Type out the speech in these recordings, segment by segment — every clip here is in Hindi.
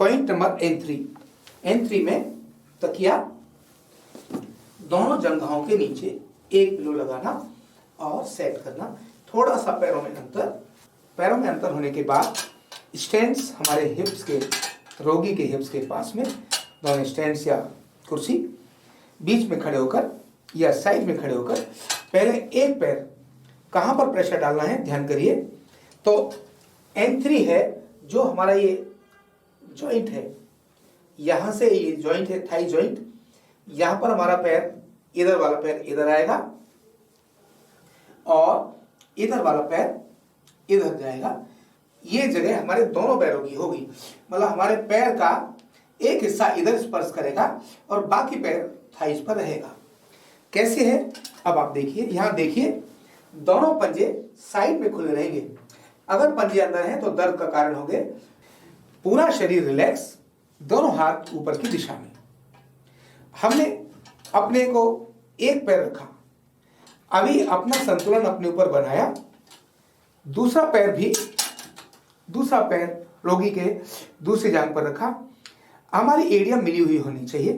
Point number N3। N3 में तकिया दोनों जंघाओं के नीचे एक पिलो लगाना और सेट करना। थोड़ा सा पैरों में अंतर होने के बाद स्टैंड्स हमारे हिप्स के, रोगी के हिप्स के पास में दोनों स्टैंड्स या कुर्सी, बीच में खड़े होकर या साइड में खड़े होकर पहले एक पैर कहाँ पर प्रेशर डालना है ध्यान करिए। तो N3 है जो हमारा ये जॉइंट है, यहाँ से ये जॉइंट है थाई जॉइंट, यहाँ पर हमारा पैर, इधर वाला पैर इधर आएगा और इधर वाला पैर इधर जाएगा। ये जगह हमारे दोनों पैरों की होगी, मतलब हमारे पैर का एक हिस्सा इधर स्पर्श करेगा और बाकी पैर थाइस पर रहेगा। कैसे है अब आप देखिए, यहाँ देखिए दोनों पंजे साइड में खुले रहेंगे। अगर पंजे अंदर हैं तो दर्द का कारण होंगे। पूरा शरीर रिलैक्स, दोनों हाथ ऊपर की दिशा में। हमने अपने को एक पैर रखा, अभी अपना संतुलन अपने ऊपर बनाया। दूसरा पैर रोगी के दूसरी जांघ पर रखा। हमारी एड़ियां मिली हुई होनी चाहिए,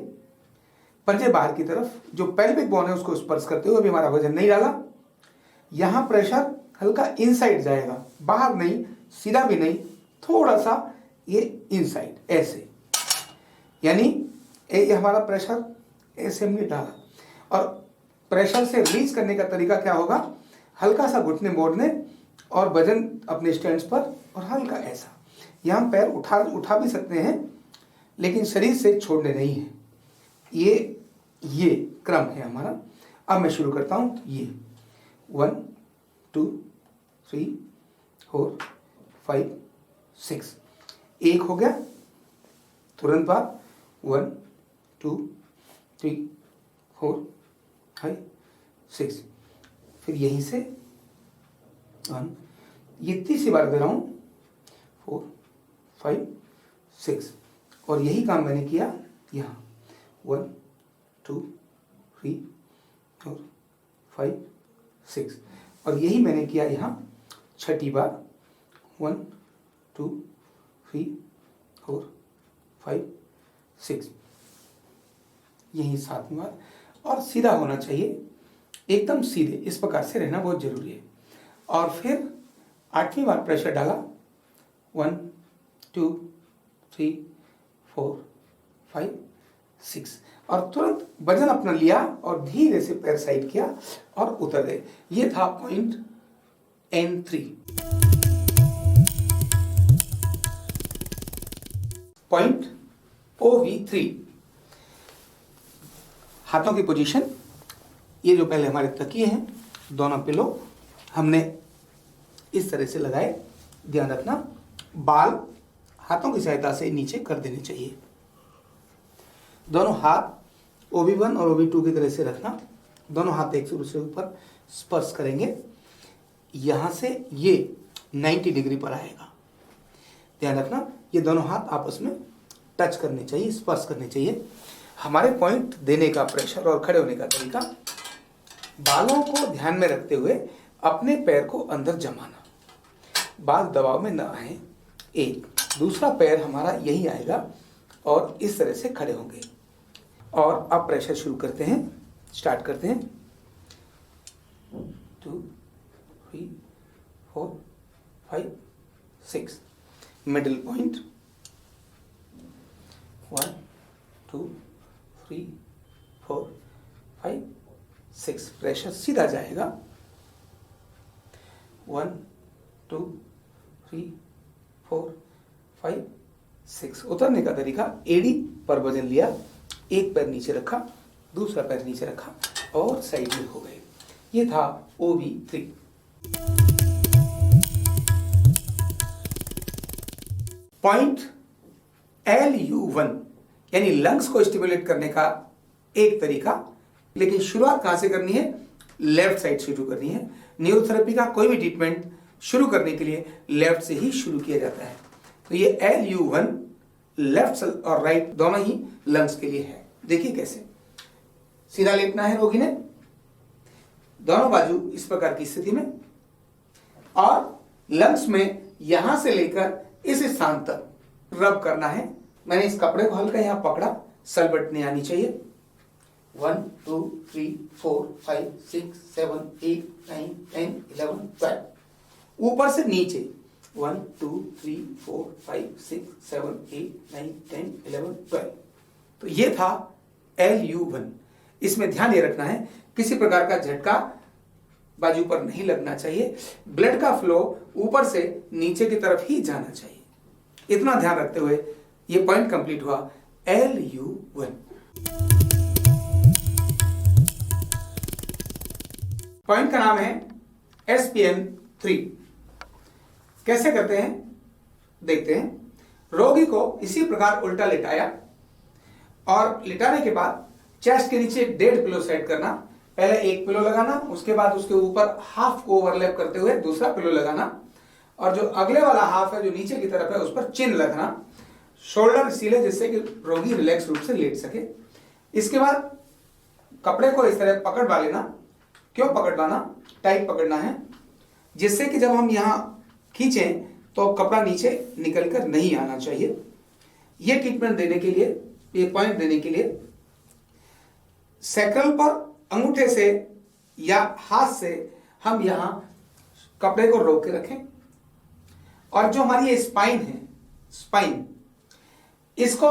पंजे बाहर की तरफ, जो पेल्विक बोन है उसको स्पर्श करते हुए अभी हमारा वजन नहीं डाला। यहां प्रेशर हल्का इनसाइड जाएगा, बाहर नहीं, सीधा भी नहीं, थोड़ा सा ये इनसाइड ऐसे, यानी ये हमारा प्रेशर ऐसे हमने डाला। और प्रेशर से रिलीज करने का तरीका क्या होगा, हल्का सा घुटने मोड़ने और वजन अपने स्टैंड्स पर और हल्का ऐसा। यहाँ पैर उठा भी सकते हैं लेकिन शरीर से छोड़ने नहीं है। ये क्रम है हमारा। अब मैं शुरू करता हूँ। ये 1 2 3 4 5 6, एक हो गया, तुरंत बाद 1 2 3 4 5 6, फिर यहीं से 1, ये तीसरी बार दे रहा हूँ, 4 5 6, और यही काम मैंने किया यहाँ 1 2 3 4 5 6, और यही मैंने किया यहाँ छठी बार 1 2 3 4 5 6, यही सातवीं बार। और सीधा होना चाहिए, एकदम सीधे, इस प्रकार से रहना बहुत जरूरी है। और फिर आठवीं बार प्रेशर डाला 1 2 3 4 5 6, और तुरंत वजन अपना लिया और धीरे से पैर साइड किया और उतर गए। ये था पॉइंट N3। पॉइंट OV3, हाथों की पोजीशन। ये जो पहले हमारे तकिए हैं, दोनों पिलो हमने इस तरह से लगाए। ध्यान रखना, बाल हाथों की सहायता से नीचे कर देने चाहिए। दोनों हाथ OV1 और OV2 की तरह से रखना। दोनों हाथ एक दूसरे के ऊपर स्पर्श करेंगे। यहाँ से ये 90 डिग्री पर आएगा। ध्यान रखना, ये दोनों हाथ आपस में टच करने चाहिए, स्पर्श करने चाहिए। हमारे पॉइंट देने का प्रेशर और खड़े होने का तरीका, बालों को ध्यान में रखते हुए अपने पैर को अंदर जमाना, बाल दबाव में न आए। एक दूसरा पैर हमारा यही आएगा और इस तरह से खड़े होंगे। और अब प्रेशर शुरू करते हैं, स्टार्ट करते हैं। 2 3 4 5 6, मिडिल पॉइंट 1 2 3 4 5 6, प्रेशर सीधा जाएगा 1 2 3 4 5 6। उतरने का तरीका, एड़ी पर वजन लिया, एक पैर नीचे रखा, दूसरा पैर नीचे रखा और साइड में हो गए। ये था OV3। पॉइंट LU1, यानी लंग्स को स्टिमुलेट करने का एक तरीका। लेकिन शुरुआत कहां से करनी है, लेफ्ट साइड से शुरू करनी है। न्यूरोथेरेपी का कोई भी ट्रीटमेंट शुरू करने के लिए लेफ्ट से ही शुरू किया जाता है। तो ये LU1 लेफ्ट और राइट दोनों ही लंग्स के लिए है। देखिए कैसे, सीधा लेटना है रोगी ने, दोनों बाजू इस प्रकार की स्थिति में, और लंग्स में यहां से लेकर इस स्थान तक रब करना है मैंने इस कपड़े को हल्का यहाँ पकड़ा, सलबट नहीं आनी चाहिए। 1 2 3 4 5 6 7 8 9 10 11 12, ऊपर से नीचे 1 2 3 4 5 6 7 8 9 10 11 12। तो ये था LU1। इसमें ध्यान ये रखना है किसी प्रकार का झटका बाजू पर नहीं लगना चाहिए, ब्लड का फ्लो ऊपर से नीचे की तरफ ही जाना चाहिए। इतना ध्यान रखते हुए ये पॉइंट कंप्लीट हुआ LU1। पॉइंट का नाम है SPN3। कैसे करते हैं देखते हैं। रोगी को इसी प्रकार उल्टा लिटाया और लिटाने के बाद चेस्ट के नीचे 1.5 पिलो सेट करना। पहले 1 पिलो लगाना, उसके बाद उसके ऊपर हाफ को ओवरलैप करते हुए दूसरा पिलो लगाना, और जो अगले वाला हाफ है जो नीचे की तरफ है उस पर चिन रखना, शोल्डर सीले जिससे कि रोगी रिलैक्स रूप से लेट सके। इसके बाद कपड़े को इस तरह पकड़वा लेना। क्यों पकड़वाना? टाइट पकड़ना है, जिससे कि जब हम यहां खींचें तो कपड़ा नीचे निकलकर नहीं आना चाहिए। यह ट्रीटमेंट देने के लिए, ये पॉइंट देने के लिए सैक्रल पर अंगूठे से या हाथ से हम यहां कपड़े को रोक के रखें, और जो हमारी ये स्पाइन है, स्पाइन, इसको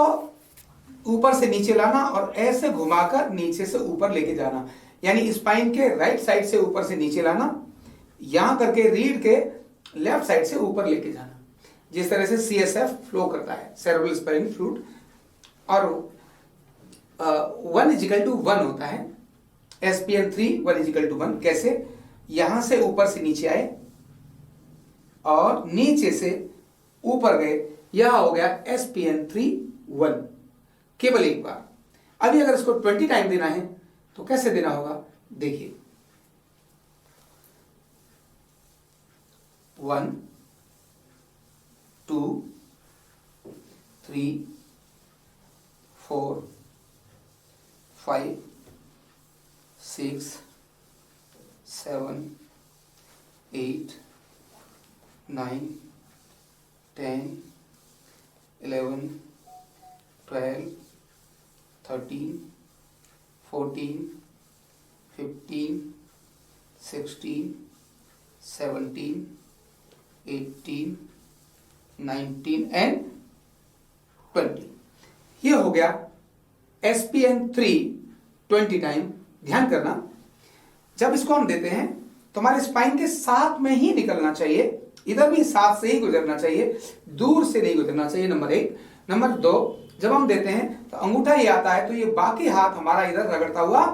ऊपर से नीचे लाना और ऐसे घुमाकर नीचे से ऊपर लेके जाना। यानी स्पाइन के राइट साइड से ऊपर से नीचे लाना, यहां करके रीढ़ के लेफ्ट साइड से ऊपर लेके जाना, जिस तरह से CSF फ्लो करता है, सेरेब्रल स्पाइन फ्लूइड। और 1:1 होता है SPN3, 1:1। कैसे? यहां से ऊपर से नीचे आए और नीचे से ऊपर गए, यह हो गया SPN3:1, केवल एक बार। अभी अगर इसको 20 टाइम देना है तो कैसे देना होगा देखिए। 1 2 3 4 5 6 7 8 9 10 11 12 13 14 15 16 17 18 19 एंड 20। ये हो गया SPN3 20 टाइम। ध्यान करना, जब इसको हम देते हैं तो हमारे स्पाइन के साथ में ही निकलना चाहिए, इधर भी साथ से ही गुजरना चाहिए, दूर से नहीं गुजरना चाहिए, नंबर 1। नंबर 2, जब हम देते हैं तो अंगूठा ये आता है तो ये बाकी हाथ हमारा इधर रगड़ता हुआ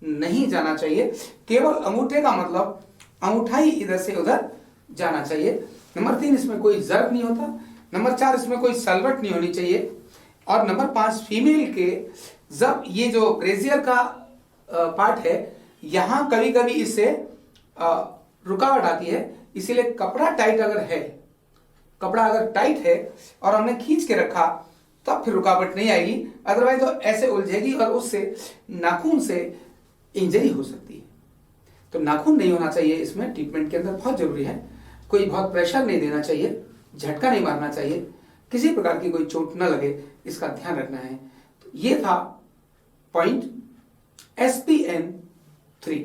नहीं जाना चाहिए, केवल अंगूठे का मतलब अंगूठा ही इधर से उधर जाना चाहिए। नंबर 3, इसमें कोई जर्ब नहीं होता। नंबर 4, इसमें कोई सलवट नहीं होनी चाहिए। और नंबर 5, फीमेल के जब ये जो ब्रेजियर का पार्ट है, यहां कभी कभी इससे रुकावट आती है, इसीलिए कपड़ा टाइट अगर है, कपड़ा अगर टाइट है और हमने खींच के रखा तब फिर रुकावट नहीं आएगी, अदरवाइज तो ऐसे उलझेगी और उससे नाखून से इंजरी हो सकती है। तो नाखून नहीं होना चाहिए इसमें, ट्रीटमेंट के अंदर बहुत जरूरी है। कोई बहुत प्रेशर नहीं देना चाहिए, झटका नहीं मारना चाहिए, किसी प्रकार की कोई चोट न लगे, इसका ध्यान रखना है। तो ये था पॉइंट SPN3।